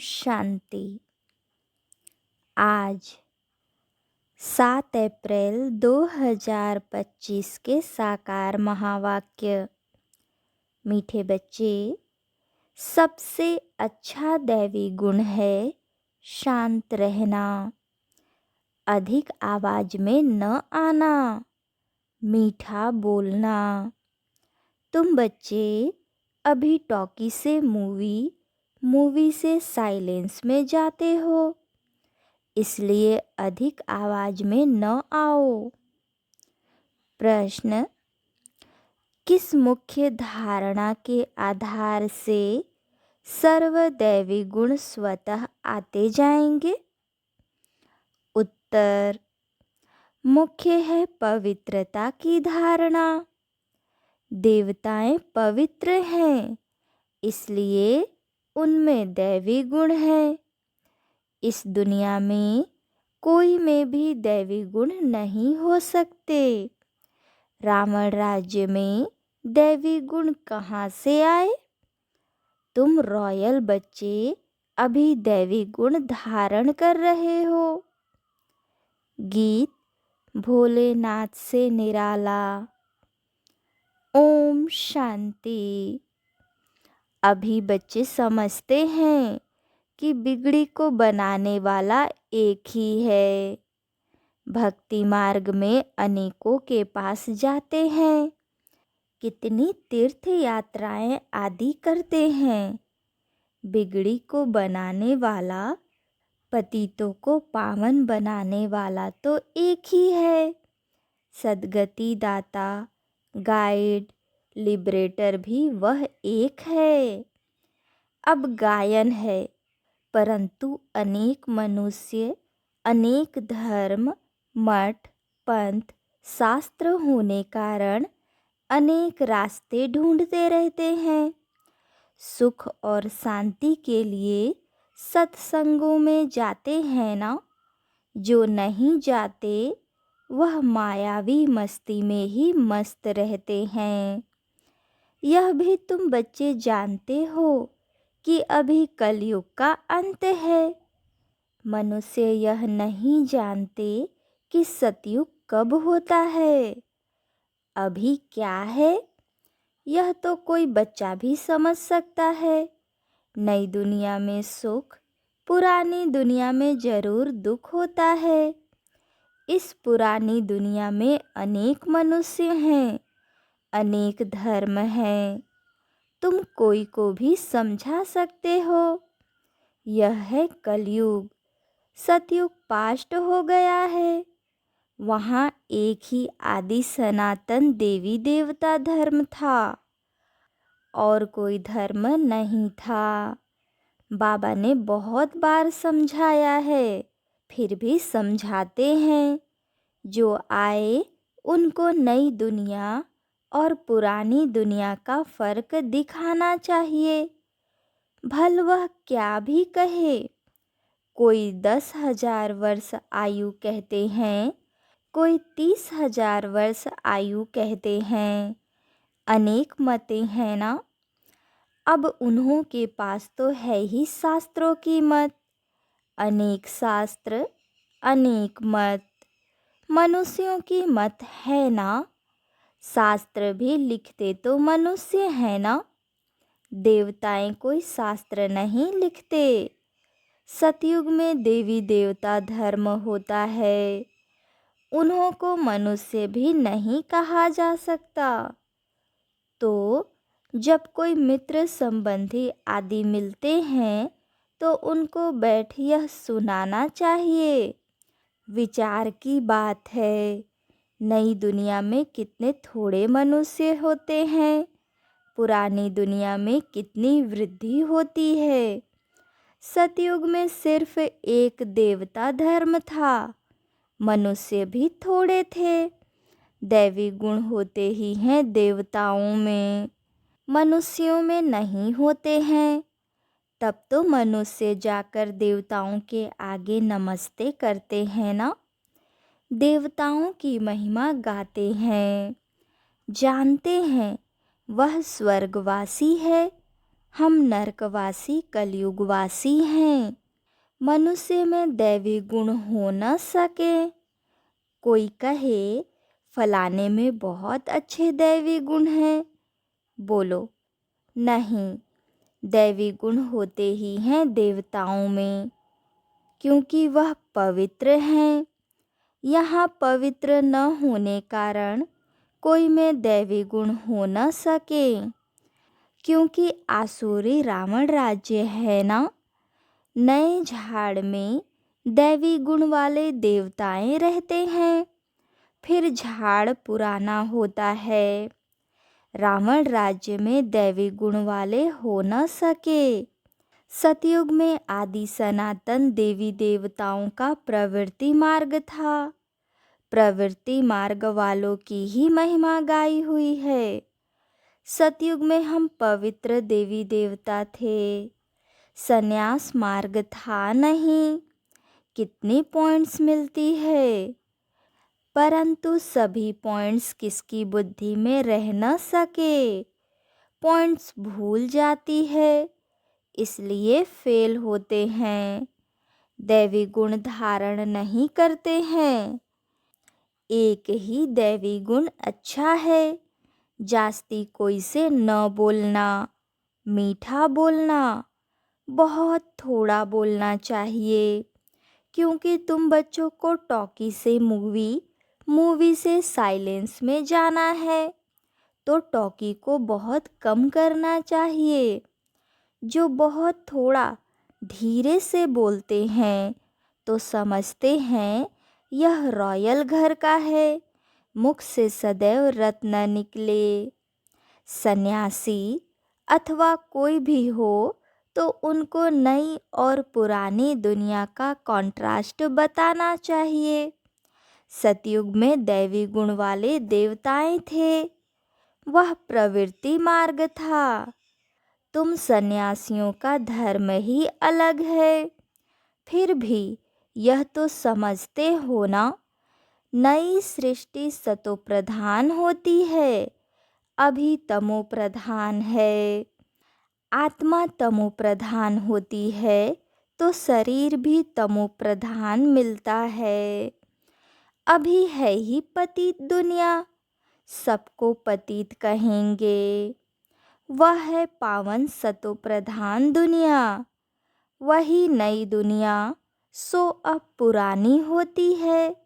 शांति। आज 7 अप्रैल 2025 के साकार महावाक्य। मीठे बच्चे, सबसे अच्छा दैवी गुण है शांत रहना, अधिक आवाज में न आना, मीठा बोलना। तुम बच्चे अभी टॉकी से मूवी से साइलेंस में जाते हो, इसलिए अधिक आवाज में न आओ। प्रश्न: किस मुख्य धारणा के आधार से सर्वदैवी गुण स्वतः आते जाएंगे? उत्तर: मुख्य है पवित्रता की धारणा। देवताएं पवित्र हैं, इसलिए उनमें दैवी गुण है। इस दुनिया में कोई में भी दैवी गुण नहीं हो सकते। रावण राज्य में दैवी गुण कहाँ से आए? तुम रॉयल बच्चे अभी दैवी गुण धारण कर रहे हो। गीत भोलेनाथ से निराला। ओम शांति। अभी बच्चे समझते हैं कि बिगड़ी को बनाने वाला एक ही है। भक्ति मार्ग में अनेकों के पास जाते हैं, कितनी तीर्थ यात्राएं आदि करते हैं। बिगड़ी को बनाने वाला, पतितों को पावन बनाने वाला तो एक ही है। सद्गति दाता, गाइड, लिबरेटर भी वह एक है। अब गायन है, परंतु अनेक मनुष्य, अनेक धर्म, मठ, पंथ, शास्त्र होने कारण अनेक रास्ते ढूंढते रहते हैं। सुख और शांति के लिए सत्संगों में जाते हैं ना। जो नहीं जाते वह मायावी मस्ती में ही मस्त रहते हैं। यह भी तुम बच्चे जानते हो कि अभी कलयुग का अंत है। मनुष्य यह नहीं जानते कि सतयुग कब होता है। अभी क्या है यह तो कोई बच्चा भी समझ सकता है। नई दुनिया में सुख, पुरानी दुनिया में जरूर दुख होता है। इस पुरानी दुनिया में अनेक मनुष्य हैं, अनेक धर्म हैं। तुम कोई को भी समझा सकते हो। यह है कलयुग। सतयुग पास्ट हो गया है। वहाँ एक ही आदि सनातन देवी देवता धर्म था और कोई धर्म नहीं था। बाबा ने बहुत बार समझाया है, फिर भी समझाते हैं। जो आए उनको नई दुनिया और पुरानी दुनिया का फर्क दिखाना चाहिए। भल वह क्या भी कहे। कोई 10,000 वर्ष आयु कहते हैं, कोई 30,000 वर्ष आयु कहते हैं। अनेक मतें हैं ना। अब उन्हों के पास तो है ही शास्त्रों की मत। अनेक शास्त्र, अनेक मत। मनुष्यों की मत है ना। शास्त्र भी लिखते तो मनुष्य है ना। देवताएं कोई शास्त्र नहीं लिखते। सतयुग में देवी देवता धर्म होता है। उन्हों को मनुष्य भी नहीं कहा जा सकता। तो जब कोई मित्र संबंधी आदि मिलते हैं तो उनको बैठ यह सुनाना चाहिए। विचार की बात है। नई दुनिया में कितने थोड़े मनुष्य होते हैं, पुरानी दुनिया में कितनी वृद्धि होती है। सतयुग में सिर्फ एक देवता धर्म था, मनुष्य भी थोड़े थे। दैवी गुण होते ही हैं देवताओं में, मनुष्यों में नहीं होते हैं। तब तो मनुष्य जाकर देवताओं के आगे नमस्ते करते हैं ना। देवताओं की महिमा गाते हैं, जानते हैं वह स्वर्गवासी है, हम नरकवासी कलयुगवासी हैं। मनुष्य में दैवी गुण हो न सके। कोई कहे फलाने में बहुत अच्छे दैवी गुण हैं। बोलो नहीं, दैवी गुण होते ही हैं देवताओं में, क्योंकि वह पवित्र हैं। यहाँ पवित्र न होने कारण कोई में दैवी गुण हो न सके, क्योंकि आसुरी रावण राज्य है ना। नए झाड़ में दैवी गुण वाले देवताएं रहते हैं, फिर झाड़ पुराना होता है। रावण राज्य में दैवी गुण वाले हो न सके। सतयुग में आदि सनातन देवी देवताओं का प्रवृत्ति मार्ग था। प्रवृत्ति मार्ग वालों की ही महिमा गाई हुई है। सतयुग में हम पवित्र देवी देवता थे। संन्यास मार्ग था नहीं। कितनी पॉइंट्स मिलती है, परंतु सभी पॉइंट्स किसकी बुद्धि में रह न सके। पॉइंट्स भूल जाती है, इसलिए फेल होते हैं। दैवी गुण धारण नहीं करते हैं। एक ही दैवी गुण अच्छा है, जास्ती कोई से न बोलना, मीठा बोलना, बहुत थोड़ा बोलना चाहिए। क्योंकि तुम बच्चों को टॉकी से मूवी से साइलेंस में जाना है, तो टॉकी को बहुत कम करना चाहिए। जो बहुत थोड़ा धीरे से बोलते हैं तो समझते हैं यह रॉयल घर का है, मुख से सदैव रत्न निकले। सन्यासी अथवा कोई भी हो तो उनको नई और पुरानी दुनिया का कॉन्ट्रास्ट बताना चाहिए। सतयुग में दैवी गुण वाले देवताएं थे, वह प्रवृत्ति मार्ग था। तुम सन्यासियों का धर्म ही अलग है, फिर भी यह तो समझते हो ना, नई सृष्टि सतो प्रधान होती है, अभी तमो प्रधान है। आत्मा तमो प्रधान होती है तो शरीर भी तमो प्रधान मिलता है। अभी है ही पतित दुनिया, सबको पतित कहेंगे। वह है पावन सतो प्रधान दुनिया। वही नई दुनिया सो अब पुरानी होती है।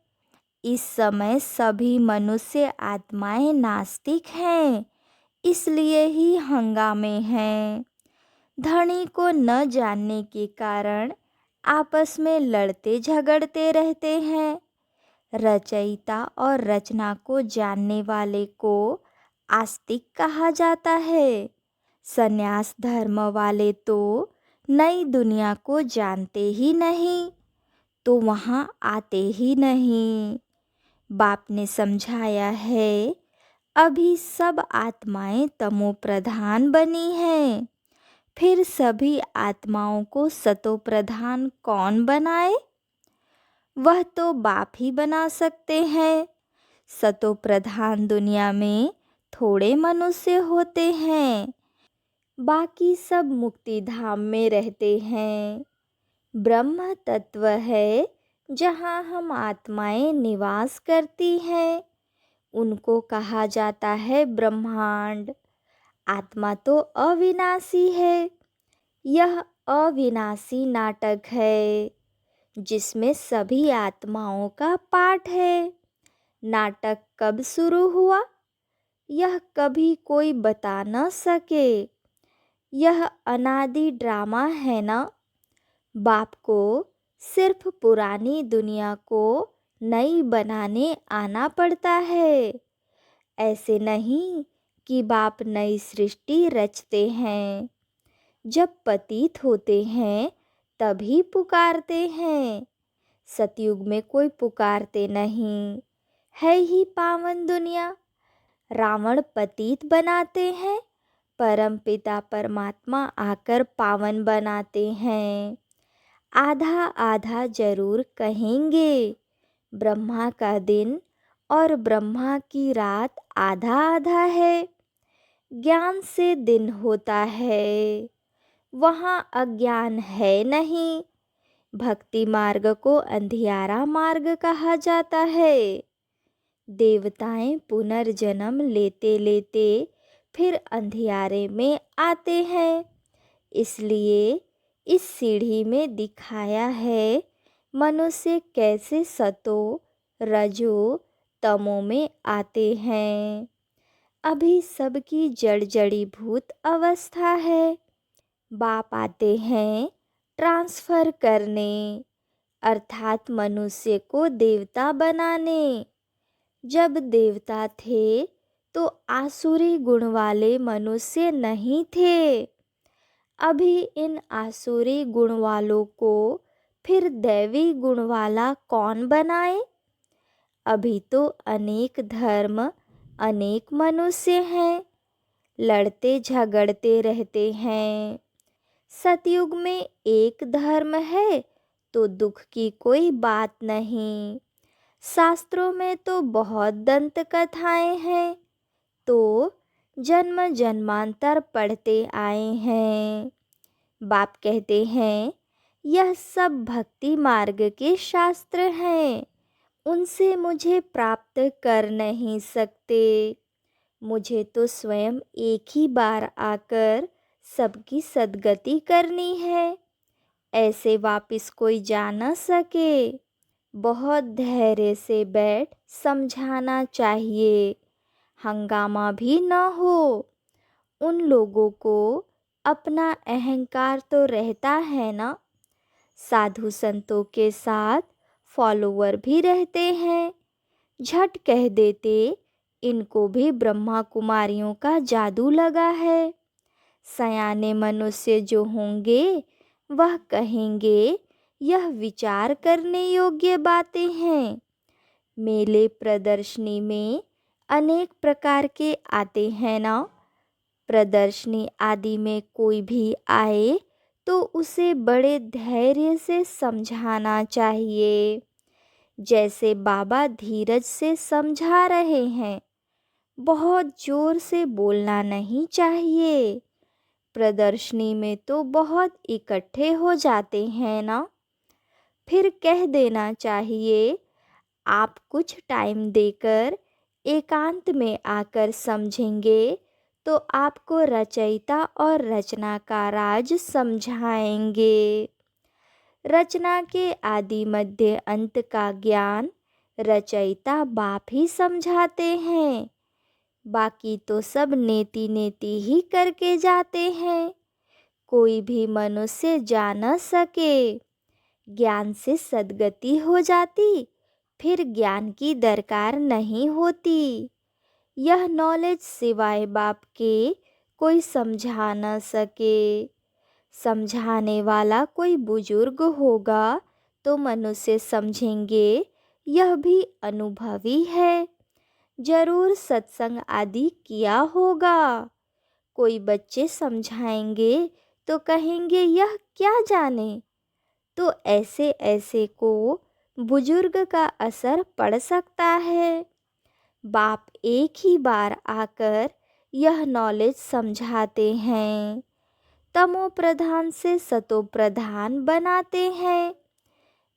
इस समय सभी मनुष्य आत्माएं नास्तिक हैं, इसलिए ही हंगामे हैं। धनी को न जानने के कारण आपस में लड़ते झगड़ते रहते हैं। रचयिता और रचना को जानने वाले को आस्तिक कहा जाता है। संन्यास धर्म वाले तो नई दुनिया को जानते ही नहीं, तो वहाँ आते ही नहीं। बाप ने समझाया है, अभी सब आत्माएं तमो प्रधान बनी हैं, फिर सभी आत्माओं को सतो प्रधान कौन बनाए? वह तो बाप ही बना सकते हैं। सतो प्रधान दुनिया में थोड़े मनुष्य होते हैं, बाकी सब मुक्ति धाम में रहते हैं। ब्रह्म तत्व है जहाँ हम आत्माएं निवास करती हैं, उनको कहा जाता है ब्रह्मांड। आत्मा तो अविनाशी है। यह अविनाशी नाटक है जिसमें सभी आत्माओं का पाठ है। नाटक कब शुरू हुआ यह कभी कोई बता न सके। यह अनादि ड्रामा है ना। बाप को सिर्फ पुरानी दुनिया को नई बनाने आना पड़ता है। ऐसे नहीं कि बाप नई सृष्टि रचते हैं। जब पतित होते हैं तभी पुकारते हैं। सतयुग में कोई पुकारते नहीं, है ही पावन दुनिया। रावण पतित बनाते हैं, परमपिता परमात्मा आकर पावन बनाते हैं। आधा आधा जरूर कहेंगे। ब्रह्मा का दिन और ब्रह्मा की रात आधा आधा है। ज्ञान से दिन होता है, वहाँ अज्ञान है नहीं। भक्ति मार्ग को अंधियारा मार्ग कहा जाता है। देवताएं पुनर्जन्म लेते लेते फिर अंधियारे में आते हैं। इसलिए इस सीढ़ी में दिखाया है मनुष्य कैसे सतो रजो तमो में आते हैं। अभी सबकी जड़ जड़ीभूत अवस्था है। बाप आते हैं ट्रांसफर करने, अर्थात मनुष्य को देवता बनाने। जब देवता थे तो आसुरी गुण वाले मनुष्य नहीं थे। अभी इन आसुरी गुण वालों को फिर दैवी गुण वाला कौन बनाए? अभी तो अनेक धर्म, अनेक मनुष्य हैं, लड़ते झगड़ते रहते हैं। सतयुग में एक धर्म है तो दुख की कोई बात नहीं। शास्त्रों में तो बहुत दंत कथाएं हैं, तो जन्म जन्मांतर पढ़ते आए हैं। बाप कहते हैं यह सब भक्ति मार्ग के शास्त्र हैं, उनसे मुझे प्राप्त कर नहीं सकते। मुझे तो स्वयं एक ही बार आकर सबकी सद्गति करनी है, ऐसे वापिस कोई जा न सके। बहुत धैर्य से बैठ समझाना चाहिए, हंगामा भी न हो। उन लोगों को अपना अहंकार तो रहता है ना। साधु संतों के साथ फॉलोवर भी रहते हैं, झट कह देते इनको भी ब्रह्मा कुमारियों का जादू लगा है। सयाने मनुष्य जो होंगे वह कहेंगे यह विचार करने योग्य बातें हैं। मेले प्रदर्शनी में अनेक प्रकार के आते हैं ना। प्रदर्शनी आदि में कोई भी आए तो उसे बड़े धैर्य से समझाना चाहिए, जैसे बाबा धीरज से समझा रहे हैं। बहुत जोर से बोलना नहीं चाहिए। प्रदर्शनी में तो बहुत इकट्ठे हो जाते हैं ना। फिर कह देना चाहिए आप कुछ टाइम देकर एकांत में आकर समझेंगे तो आपको रचयिता और रचना का राज समझाएंगे। रचना के आदि मध्य अंत का ज्ञान रचयिता बाप ही समझाते हैं। बाकी तो सब नेति नेति ही करके जाते हैं, कोई भी मनुष्य जा न सके। ज्ञान से सद्गति हो जाती, फिर ज्ञान की दरकार नहीं होती। यह नॉलेज सिवाय बाप के कोई समझा न सके। समझाने वाला कोई बुजुर्ग होगा तो मनुष्य समझेंगे यह भी अनुभवी है, जरूर सत्संग आदि किया होगा। कोई बच्चे समझाएंगे तो कहेंगे यह क्या जाने। तो ऐसे ऐसे को बुजुर्ग का असर पड़ सकता है। बाप एक ही बार आकर यह नॉलेज समझाते हैं, तमो प्रधान से सतो प्रधान बनाते हैं।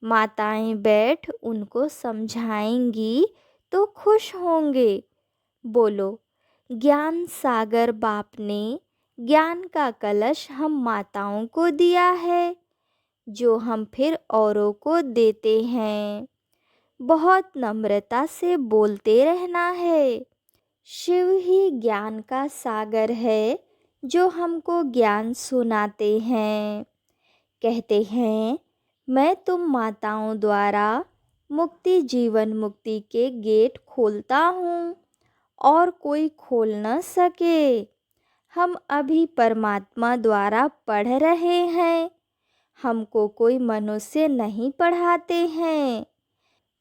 माताएं बैठ उनको समझाएंगी तो खुश होंगे। बोलो, ज्ञान सागर बाप ने ज्ञान का कलश हम माताओं को दिया है, जो हम फिर औरों को देते हैं। बहुत नम्रता से बोलते रहना है। शिव ही ज्ञान का सागर है, जो हमको ज्ञान सुनाते हैं। कहते हैं मैं तुम माताओं द्वारा मुक्ति जीवन मुक्ति के गेट खोलता हूँ और कोई खोल न सके। हम अभी परमात्मा द्वारा पढ़ रहे हैं, हमको कोई मनुष्य नहीं पढ़ाते हैं।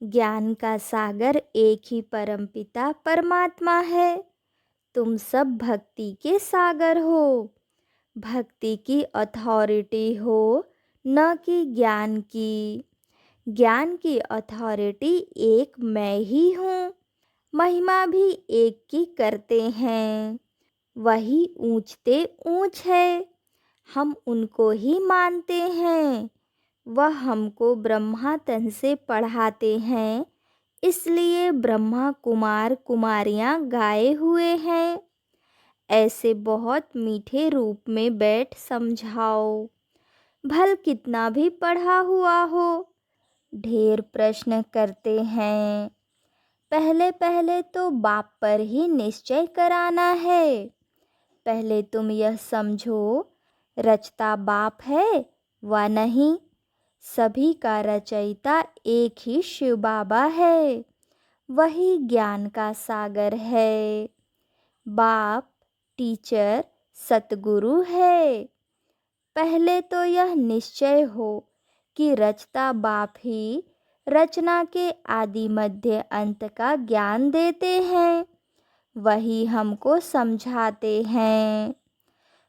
ज्ञान का सागर एक ही परमपिता परमात्मा है। तुम सब भक्ति के सागर हो। भक्ति की अथॉरिटी हो, न कि ज्ञान की। ज्ञान की अथॉरिटी एक मैं ही हूँ। महिमा भी एक की करते हैं, वही ऊंचते ऊंच है। हम उनको ही मानते हैं। वह हमको ब्रह्मा तन से पढ़ाते हैं, इसलिए ब्रह्मा कुमार कुमारियाँ गाए हुए हैं। ऐसे बहुत मीठे रूप में बैठ समझाओ, भल कितना भी पढ़ा हुआ हो। ढेर प्रश्न करते हैं, पहले पहले तो बाप पर ही निश्चय कराना है। पहले तुम यह समझो, रचता बाप है व नहीं। सभी का रचयिता एक ही शिव बाबा है, वही ज्ञान का सागर है। बाप टीचर सतगुरु है। पहले तो यह निश्चय हो कि रचता बाप ही रचना के आदि मध्य अंत का ज्ञान देते हैं, वही हमको समझाते हैं।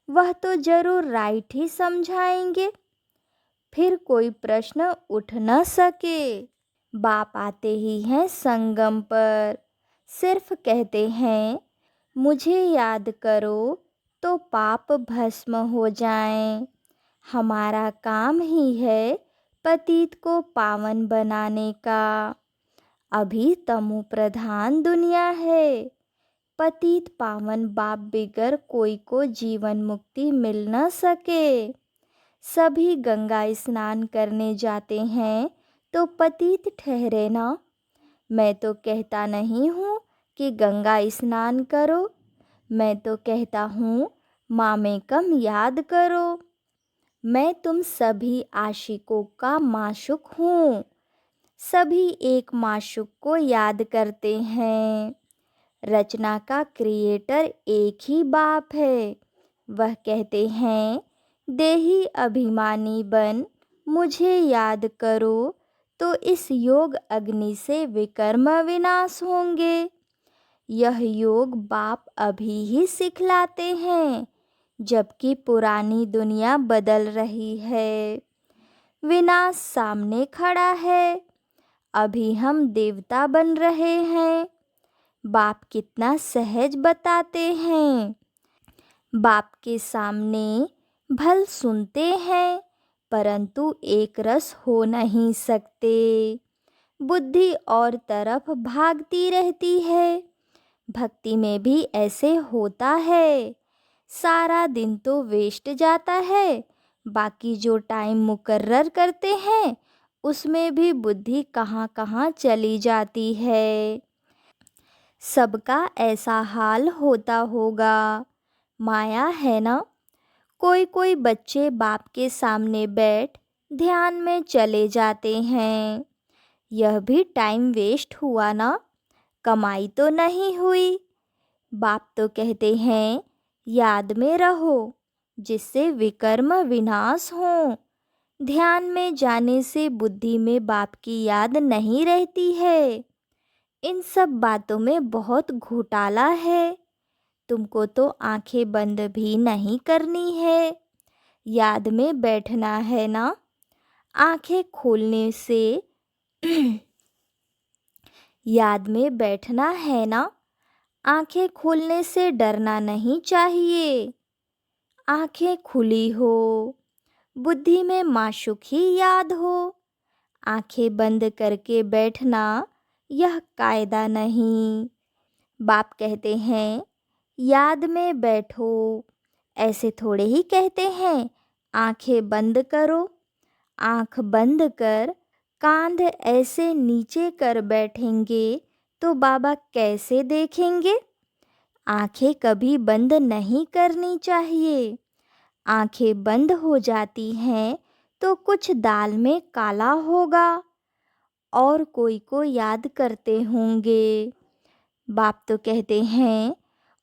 वह तो जरूर राइट ही समझाएंगे, फिर कोई प्रश्न उठ न सके। बाप आते ही हैं संगम पर, सिर्फ कहते हैं मुझे याद करो तो पाप भस्म हो जाएं। हमारा काम ही है पतित को पावन बनाने का। अभी तमो प्रधान दुनिया है, पतित पावन बाप बिगर कोई को जीवन मुक्ति मिल न सके। सभी गंगा स्नान करने जाते हैं तो पतित ठहरे ना। मैं तो कहता नहीं हूँ कि गंगा स्नान करो, मैं तो कहता हूँ मामे कम याद करो। मैं तुम सभी आशिकों का माशुक हूँ, सभी एक माशुक को याद करते हैं। रचना का क्रिएटर एक ही बाप है, वह कहते हैं देही अभिमानी बन मुझे याद करो तो इस योग अग्नि से विकर्म विनाश होंगे। यह योग बाप अभी ही सिखलाते हैं, जबकि पुरानी दुनिया बदल रही है। विनाश सामने खड़ा है, अभी हम देवता बन रहे हैं। बाप कितना सहज बताते हैं। बाप के सामने भल सुनते हैं, परंतु एक रस हो नहीं सकते। बुद्धि और तरफ भागती रहती है। भक्ति में भी ऐसे होता है, सारा दिन तो वेस्ट जाता है, बाकी जो टाइम मुकर्रर करते हैं उसमें भी बुद्धि कहाँ कहाँ चली जाती है। सबका ऐसा हाल होता होगा, माया है ना। कोई कोई बच्चे बाप के सामने बैठ ध्यान में चले जाते हैं, यह भी टाइम वेस्ट हुआ ना, कमाई तो नहीं हुई। बाप तो कहते हैं याद में रहो जिससे विकर्म विनाश हो। ध्यान में जाने से बुद्धि में बाप की याद नहीं रहती है। इन सब बातों में बहुत घोटाला है। तुमको तो आंखें बंद भी नहीं करनी है, याद में बैठना है ना। आंखें खोलने से याद में बैठना है ना। आंखें खोलने से डरना नहीं चाहिए। आंखें खुली हो, बुद्धि में माशुक ही याद हो। आंखें बंद करके बैठना यह कायदा नहीं। बाप कहते हैं याद में बैठो, ऐसे थोड़े ही कहते हैं आंखें बंद करो। आंख बंद कर कांध ऐसे नीचे कर बैठेंगे तो बाबा कैसे देखेंगे। आंखें कभी बंद नहीं करनी चाहिए। आंखें बंद हो जाती हैं तो कुछ दाल में काला होगा और कोई को याद करते होंगे। बाप तो कहते हैं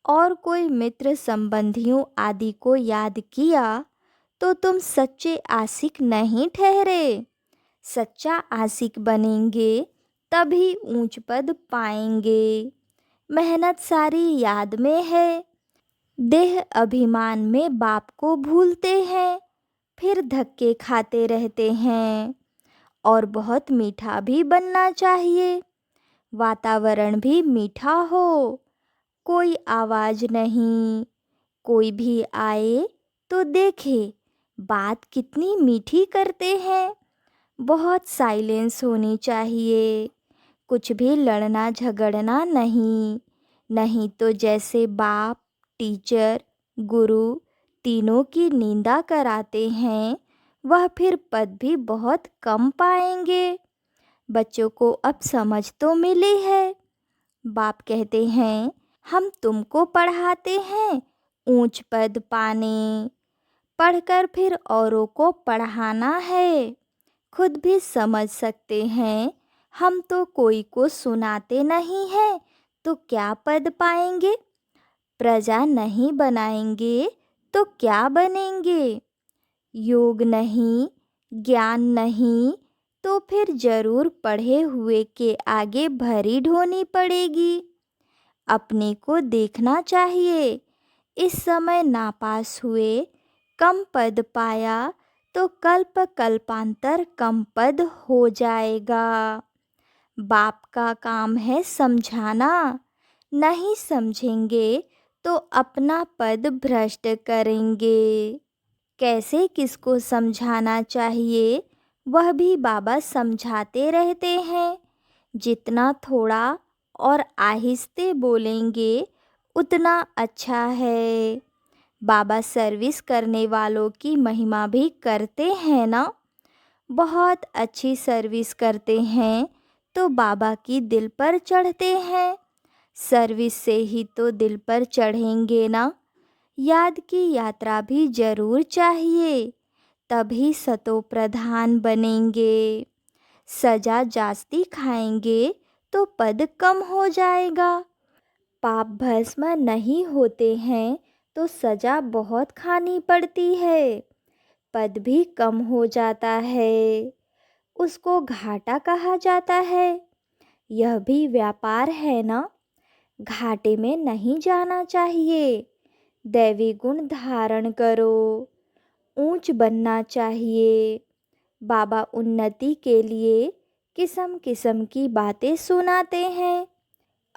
और कोई मित्र संबंधियों आदि को याद किया तो तुम सच्चे आशिक नहीं ठहरे। सच्चा आशिक बनेंगे तभी ऊंच पद पाएंगे। मेहनत सारी याद में है। देह अभिमान में बाप को भूलते हैं, फिर धक्के खाते रहते हैं। और बहुत मीठा भी बनना चाहिए, वातावरण भी मीठा हो। कोई आवाज़ नहीं, कोई भी आए तो देखे बात कितनी मीठी करते हैं। बहुत साइलेंस होनी चाहिए, कुछ भी लड़ना झगड़ना नहीं। नहीं तो जैसे बाप, टीचर, गुरु तीनों की निंदा कराते हैं, वह फिर पद भी बहुत कम पाएंगे। बच्चों को अब समझ तो मिली है। बाप कहते हैं, हम तुमको पढ़ाते हैं ऊंच पद पाने, पढ़कर फिर औरों को पढ़ाना है। खुद भी समझ सकते हैं, हम तो कोई को सुनाते नहीं हैं, तो क्या पद पाएंगे। प्रजा नहीं बनाएंगे तो क्या बनेंगे। योग नहीं, ज्ञान नहीं, तो फिर जरूर पढ़े हुए के आगे भरी ढोनी पड़ेगी। अपने को देखना चाहिए। इस समय नापास हुए, कम पद पाया, तो कल्प कल्पांतर कम पद हो जाएगा। बाप का काम है समझाना, नहीं समझेंगे तो अपना पद भ्रष्ट करेंगे। कैसे किसको समझाना चाहिए, वह भी बाबा समझाते रहते हैं। जितना थोड़ा और आहिस्ते बोलेंगे उतना अच्छा है। बाबा सर्विस करने वालों की महिमा भी करते हैं ना। बहुत अच्छी सर्विस करते हैं तो बाबा की दिल पर चढ़ते हैं। सर्विस से ही तो दिल पर चढ़ेंगे ना। याद की यात्रा भी जरूर चाहिए, तभी सतो प्रधान बनेंगे। सजा जास्ती खाएंगे तो पद कम हो जाएगा। पाप भस्म नहीं होते हैं तो सजा बहुत खानी पड़ती है, पद भी कम हो जाता है। उसको घाटा कहा जाता है। यह भी व्यापार है ना। घाटे में नहीं जाना चाहिए। दैवी गुण धारण करो, ऊंच बनना चाहिए। बाबा उन्नति के लिए किस्म किस्म की बातें सुनाते हैं।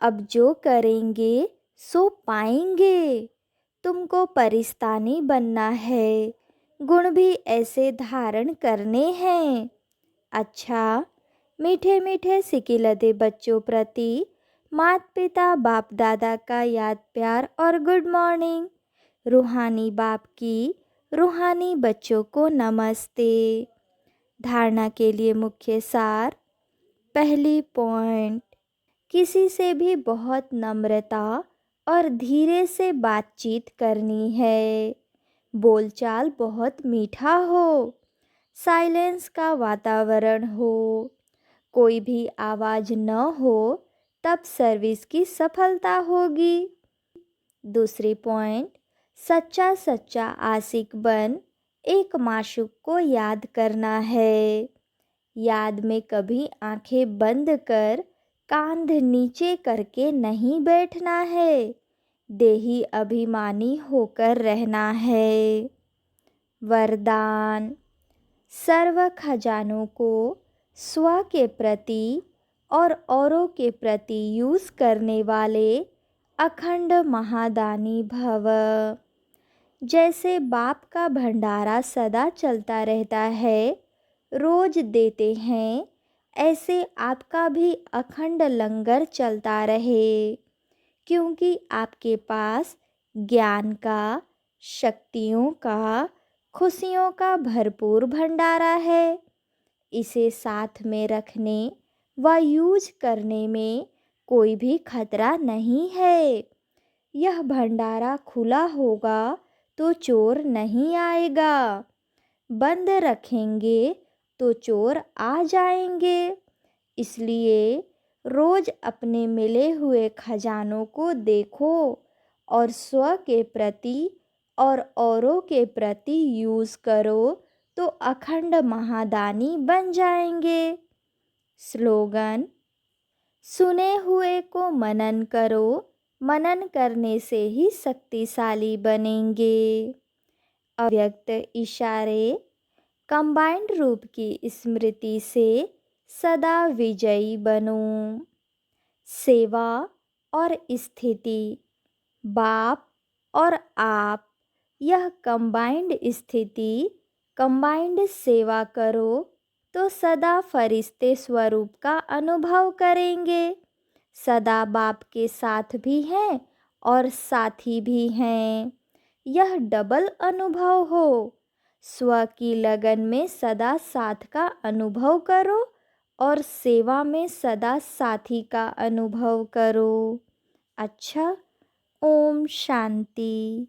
अब जो करेंगे सो पाएंगे। तुमको परिस्तानी बनना है, गुण भी ऐसे धारण करने हैं। अच्छा, मीठे मीठे सिकिलते बच्चों प्रति माता पिता बाप दादा का याद प्यार और गुड मॉर्निंग। रूहानी बाप की रूहानी बच्चों को नमस्ते। धारणा के लिए मुख्य सार। पहली पॉइंट, किसी से भी बहुत नम्रता और धीरे से बातचीत करनी है। बोलचाल बहुत मीठा हो, साइलेंस का वातावरण हो, कोई भी आवाज़ न हो, तब सर्विस की सफलता होगी। दूसरी पॉइंट, सच्चा सच्चा आशिक बन एक माशूक को याद करना है। याद में कभी आंखें बंद कर कांध नीचे करके नहीं बैठना है। देही अभिमानी होकर रहना है। वरदान, सर्व खजानों को स्व के प्रति और औरों के प्रति यूज़ करने वाले अखंड महादानी भव। जैसे बाप का भंडारा सदा चलता रहता है, रोज देते हैं, ऐसे आपका भी अखंड लंगर चलता रहे। क्योंकि आपके पास ज्ञान का, शक्तियों का, खुशियों का भरपूर भंडारा है। इसे साथ में रखने व यूज करने में कोई भी खतरा नहीं है। यह भंडारा खुला होगा तो चोर नहीं आएगा, बंद रखेंगे तो चोर आ जाएंगे। इसलिए रोज अपने मिले हुए खजानों को देखो और स्व के प्रति और औरों के प्रति यूज़ करो तो अखंड महादानी बन जाएंगे। स्लोगन, सुने हुए को मनन करो, मनन करने से ही शक्तिशाली बनेंगे। अव्यक्त इशारे, कंबाइंड रूप की स्मृति से सदा विजयी बनो। सेवा और स्थिति, बाप और आप, यह कंबाइंड स्थिति कंबाइंड सेवा करो तो सदा फरिश्ते स्वरूप का अनुभव करेंगे। सदा बाप के साथ भी हैं और साथी भी हैं। यह डबल अनुभव हो। स्व की लगन में सदा साथ का अनुभव करो और सेवा में सदा साथी का अनुभव करो। अच्छा, ओम शांति।